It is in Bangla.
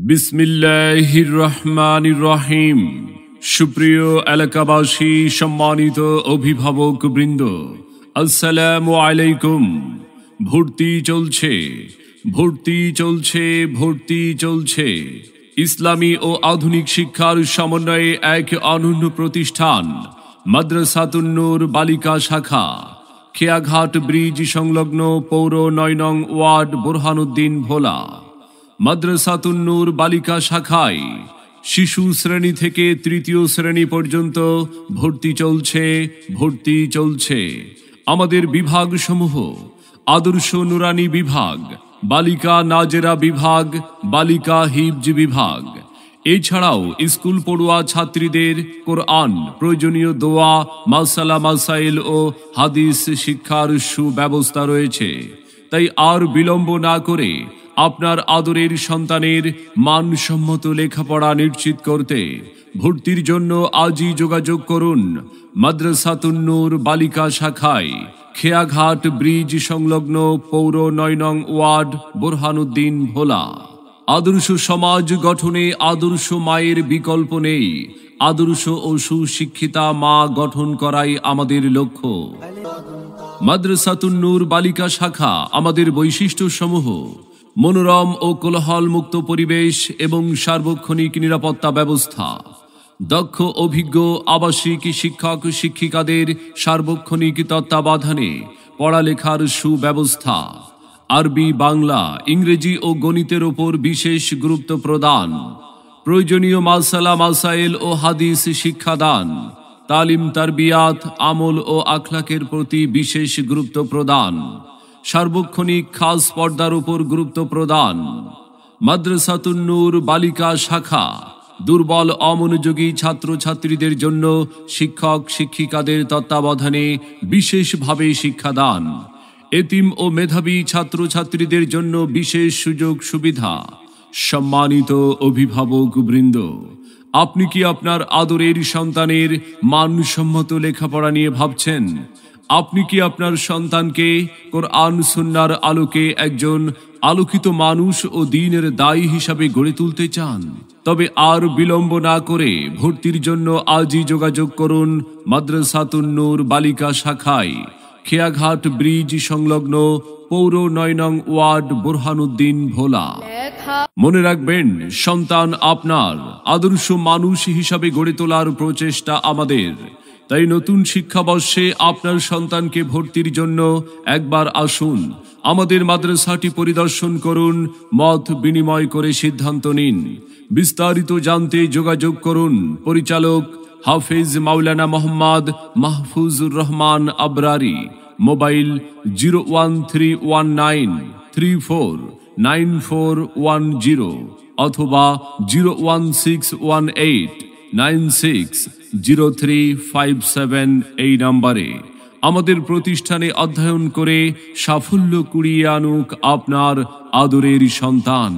বিসমিল্লাহির রহমানির রহিম। সুপ্রিয় এলাকাবাসী, সম্মানিত অভিভাবক বৃন্দ, আসসালামু আলাইকুম। ভর্তি চলছে, ভর্তি চলছে, ভর্তি চলছে। ইসলামী ও আধুনিক শিক্ষার সমন্বয়ে এক অনন্য প্রতিষ্ঠান মাদ্রাসাতুন নূর বালিকা শাখা, খেয়াঘাট ব্রিজ সংলগ্ন পৌর ৯ নং ওয়ার্ড, বোরহানুদ্দিন ভোলা। মাদ্রাসাতুন নূর বালিকা শাখায় শিশু শ্রেণী থেকে তৃতীয় শ্রেণী পর্যন্ত ভর্তি চলছে, ভর্তি চলছে। আমাদের বিভাগসমূহ: আদর্শ নুরানি বিভাগ, বালিকা নাজেরা বিভাগ, বালিকা হিফজ বিভাগ। এছাড়াও স্কুল পড়ুয়া ছাত্রীদের কোরআন, প্রয়োজনীয় দোয়া, মাসালা মাসাইল ও হাদিস শিক্ষার সুব্যবস্থা রয়েছে। তাই আর বিলম্ব না করে আপনার আদরের সন্তানের মানসম্মত লেখাপড়া নিশ্চিত করতে ভর্তির জন্য আজই যোগাযোগ করুন মাদ্রাসাতুন নূর বালিকা শাখায়, খেয়াঘাট ব্রিজ সংলগ্ন পৌর ৯ নং ওয়ার্ড, বোরহানুদ্দিন ভোলা। আদর্শ সমাজ গঠনে আদর্শ মায়ের বিকল্প নেই। আদর্শ ও সুশিক্ষিতা মা গঠন করাই আমাদের লক্ষ্য। মাদ্রাসাতুন নূর বালিকা শাখা আমাদের বৈশিষ্ট্য সমূহ: মনোরম ও কোলাহল মুক্ত পরিবেশ এবং সার্বক্ষণিক নিরাপত্তা ব্যবস্থা, দক্ষ অভিজ্ঞ আবাসিক শিক্ষক শিক্ষিকাদের সার্বক্ষণিক তত্ত্বাবধানে পড়ালেখার সুব্যবস্থা, আরবি, বাংলা, ইংরেজি ও গণিতের ওপর বিশেষ গুরুত্ব প্রদান, প্রয়োজনীয় মাসালা মাসাইল ও হাদিস শিক্ষাদান, তালিম তারবিয়াত, আমল ও আখলাকের প্রতি বিশেষ গুরুত্ব প্রদান, সার্বক্ষণিক খাস পর্দার উপর গুরুত্ব প্রদান। মাদ্রাসাতুন নূর বালিকা শাখা দুর্বল অমনোযোগী ছাত্রছাত্রীদের জন্য শিক্ষক শিক্ষিকাদের তত্ত্বাবধানে বিশেষভাবে শিক্ষাদান, এতিম ও মেধাবী ছাত্রছাত্রীদের জন্য বিশেষ সুযোগ সুবিধা। সম্মানিত অভিভাবক বৃন্দ, আপনি কি আপনার আদরের সন্তানের মানসম্মত লেখাপড়া নিয়ে ভাবছেন? আপনি কি আপনার সন্তানকে কোরআন সুন্নাহর আলোকে একজন আলোকিত মানুষ ও দ্বীনের দায়ী হিসাবে গড়ে তুলতে চান? তবে আর বিলম্ব না করে ভর্তির জন্য আজই যোগাযোগ করুন মাদ্রাসাতুন নূর বালিকা শাখায়, খেয়াঘাট ব্রিজ সংলগ্ন পৌর ৯ নং ওয়ার্ড, বোরহানুদ্দিন ভোলা। মনে রাখবেন, সন্তান আপনার, আদর্শ মানুষ হিসাবে গড়ে তোলার প্রচেষ্টা আমাদের। তাই নতুন শিক্ষাবর্ষে আপনার সন্তানকে ভর্তির জন্য একবার আসুন, আমাদের মাদ্রাসাটি পরিদর্শন করুন, মত বিনিময় করে সিদ্ধান্ত নিন। বিস্তারিত জানতে যোগাযোগ করুন পরিচালক হাফেজ মাওলানা মোহাম্মদ মাহফুজুর রহমান আবরারি, মোবাইল 01319349410 অথবা 01618960357 এই নম্বরে। আমাদের প্রতিষ্ঠানে অধ্যয়ন করে সাফল্য কুড়িয়ে আনুক আপনার আদরের সন্তান।